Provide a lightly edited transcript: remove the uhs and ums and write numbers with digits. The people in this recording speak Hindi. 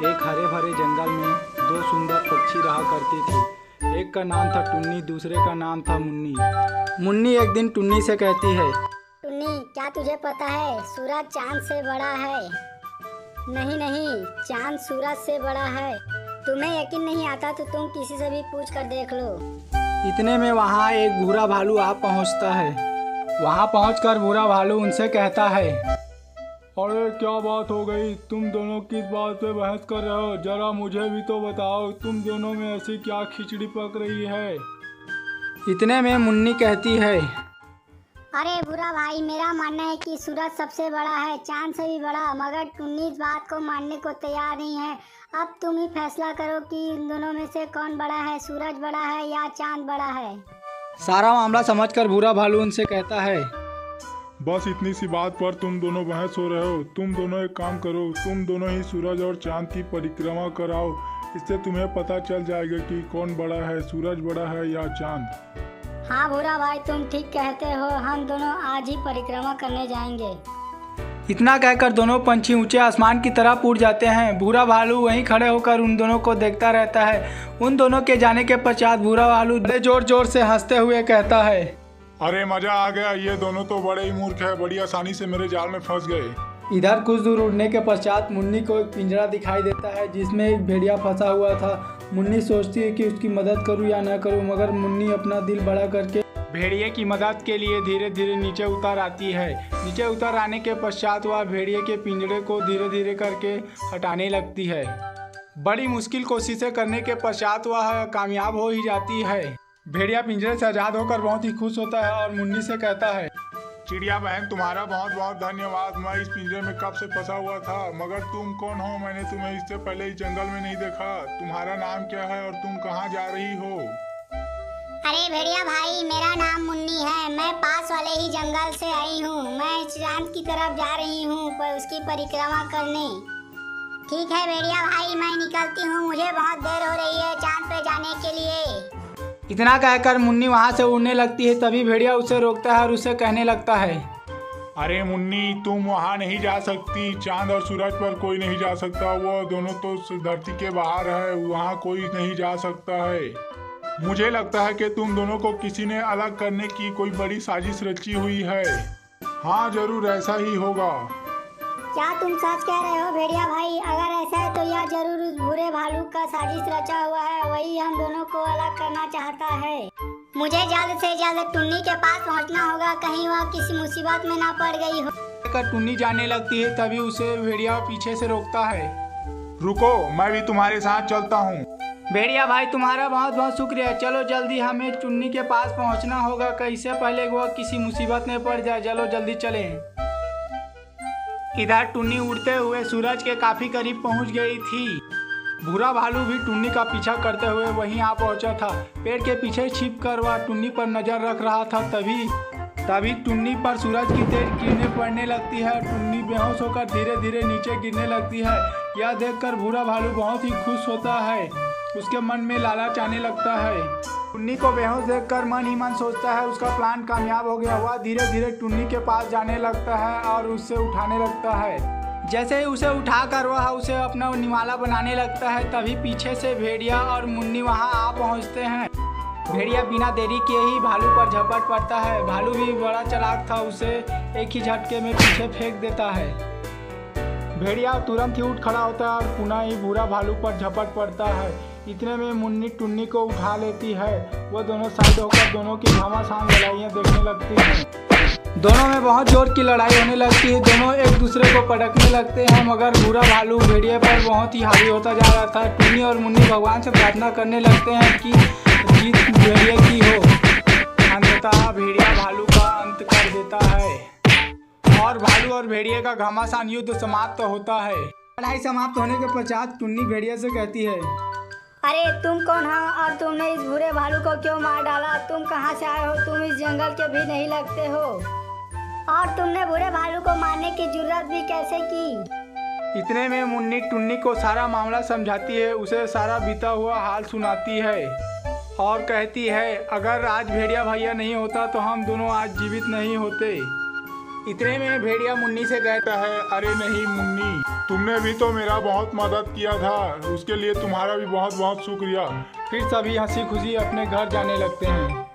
एक हरे भरे जंगल में दो सुंदर पक्षी रहा करती थी। एक का नाम था टुन्नी, दूसरे का नाम था मुन्नी। मुन्नी एक दिन टुन्नी से कहती है, टुन्नी, क्या तुझे पता है सूरज चांद से बड़ा है? नहीं नहीं, चांद सूरज से बड़ा है। तुम्हें यकीन नहीं आता तो तुम किसी से भी पूछ कर देख लो। इतने में वहाँ एक भूरा भालू आ पहुँचता है। वहाँ पहुँचकर भूरा भालू उनसे कहता है, अरे क्या बात हो गई, तुम दोनों किस बात पे बहस कर रहे हो? जरा मुझे भी तो बताओ, तुम दोनों में ऐसी क्या खिचड़ी पक रही है? इतने में मुन्नी कहती है, अरे बुरा भाई, मेरा मानना है कि सूरज सबसे बड़ा है, चांद से भी बड़ा। मगर टुन्नी इस बात को मानने को तैयार नहीं है। अब तुम ही फैसला करो कि इन दोनों में से कौन बड़ा है, सूरज बड़ा है या चांद बड़ा है। सारा मामला समझकर भूरा भालू उनसे कहता है, बस इतनी सी बात पर तुम दोनों बहस हो रहे हो। तुम दोनों एक काम करो, तुम दोनों ही सूरज और चांद की परिक्रमा कराओ। इससे तुम्हें पता चल जाएगा कि कौन बड़ा है, सूरज बड़ा है या चांद। हाँ भूरा भाई, तुम ठीक कहते हो, हम दोनों आज ही परिक्रमा करने जाएंगे। इतना कहकर दोनों पंछी ऊंचे आसमान की तरफ उड़ जाते हैं। भूरा भालू वहीं खड़े होकर उन दोनों को देखता रहता है। उन दोनों के जाने के पश्चात भूरा भालू बड़े जोर जोर से हंसते हुए कहता है, अरे मजा आ गया, ये दोनों तो बड़े ही मूर्ख है, बड़ी आसानी से मेरे जाल में फंस गए। इधर कुछ दूर उड़ने के पश्चात मुन्नी को एक पिंजरा दिखाई देता है जिसमें एक भेड़िया फंसा हुआ था। मुन्नी सोचती है कि उसकी मदद करूं या ना करूं, मगर मुन्नी अपना दिल बड़ा करके भेड़िए की मदद के लिए धीरे धीरे नीचे उतर आती है। नीचे उतर आने के पश्चात वह भेड़िए के पिंजरे को धीरे धीरे करके हटाने लगती है। बड़ी मुश्किल कोशिशें करने के पश्चात वह कामयाब हो ही जाती है। भेड़िया पिंजरे से आज़ाद होकर बहुत ही खुश होता है और मुन्नी से कहता है, चिड़िया बहन, तुम्हारा बहुत बहुत धन्यवाद। मैं इस पिंजरे में कब से फंसा हुआ था, मगर तुम कौन हो? मैंने तुम्हें इससे पहले इस जंगल में नहीं देखा। तुम्हारा नाम क्या है और तुम कहाँ जा रही हो? अरे भेड़िया भाई, मेरा नाम मुन्नी है। मैं पास वाले ही जंगल से आई हूँ। मैं चांद की तरफ जा रही हूँ पर उसकी परिक्रमा करने। ठीक है भेड़िया भाई, मैं निकलती हूँ, मुझे बहुत देर हो रही है चांद पे जाने के लिए। इतना कहकर मुन्नी वहाँ से उड़ने लगती है। तभी भेड़िया उसे रोकता है और उसे कहने लगता है, अरे मुन्नी, तुम वहाँ नहीं जा सकती। चांद और सूरज पर कोई नहीं जा सकता, वो दोनों तो धरती के बाहर है, वहाँ कोई नहीं जा सकता है। मुझे लगता है कि तुम दोनों को किसी ने अलग करने की कोई बड़ी साजिश रची हुई है। हाँ, जरूर ऐसा ही होगा। क्या तुम सच कह रहे हो भेड़िया भाई? अगर ऐसा है तो यह जरूर उस बुरे भालू का साजिश रचा हुआ है, वही हम दोनों को अलग करना चाहता है। मुझे जल्द से जल्द टुन्नी के पास पहुंचना होगा, कहीं वह किसी मुसीबत में ना पड़ गई हो। टुन्नी जाने लगती है। तभी उसे भेड़िया पीछे से रोकता है, रुको, मैं भी तुम्हारे साथ चलता हूँ। भेड़िया भाई, तुम्हारा बहुत बहुत शुक्रिया। चलो जल्दी, हमें टुन्नी के पास पहुंचना होगा, कैसे पहले वह किसी मुसीबत में पड़ जाए। चलो जल्दी चलें। इधर टुन्नी उड़ते हुए सूरज के काफी करीब पहुंच गई थी। भूरा भालू भी टुन्नी का पीछा करते हुए वहीं आ पहुंचा था। पेड़ के पीछे छिपकर वह टुन्नी पर नजर रख रहा था। तभी टुन्नी पर सूरज की तेज किरणें पड़ने लगती है। टुन्नी बेहोश होकर धीरे धीरे नीचे गिरने लगती है। यह देखकर भूरा भालू बहुत ही खुश होता है। उसके मन में लालच आने लगता है। टुन्नी को बेहोश देखकर मन ही मन सोचता है उसका प्लान कामयाब हो गया। वह धीरे धीरे टुन्नी के पास जाने लगता है और उससे उठाने लगता है। जैसे ही उसे उठाकर वह उसे अपना निवाला बनाने लगता है, तभी पीछे से भेड़िया और मुन्नी वहां आ पहुंचते हैं। भेड़िया बिना देरी किए ही भालू पर झपट पड़ता है। भालू भी बड़ा चालाक था, उसे एक ही झटके में पीछे फेंक देता है। भेड़िया तुरंत ही उठ खड़ा होता है और पुनः ही भूरा भालू पर झपट पड़ता है। इतने में मुन्नी टुन्नी को उठा लेती है। वो दोनों साइड होकर दोनों की घमासान लड़ाइयाँ देखने लगती हैं। दोनों में बहुत जोर की लड़ाई होने लगती है। दोनों एक दूसरे को पटकने लगते हैं, मगर भूरा भालू भेड़िए पर बहुत ही हावी होता जा रहा था। टुन्नी और मुन्नी भगवान से प्रार्थना करने लगते हैं कि जीत भेड़िए की हो। अंततः भेड़िया भालू का अंत कर देता है और भालू और भेड़िए का घमासान युद्ध समाप्त होता है। लड़ाई समाप्त होने के पश्चात टुन्नी भेड़िए से कहती है, अरे तुम कौन हो और तुमने इस बुरे भालू को क्यों मार डाला? तुम कहाँ से आए हो? तुम इस जंगल के भी नहीं लगते हो और तुमने बुरे भालू को मारने की जुर्रत भी कैसे की? इतने में मुन्नी टुन्नी को सारा मामला समझाती है, उसे सारा बीता हुआ हाल सुनाती है और कहती है, अगर आज भेड़िया भैया नहीं होता तो हम दोनों आज जीवित नहीं होते। इतने में भेड़िया मुन्नी से कहता है अरे नहीं मुन्नी, तुमने भी तो मेरा बहुत मदद किया था, उसके लिए तुम्हारा भी बहुत बहुत शुक्रिया। फिर सभी हंसी खुशी अपने घर जाने लगते हैं।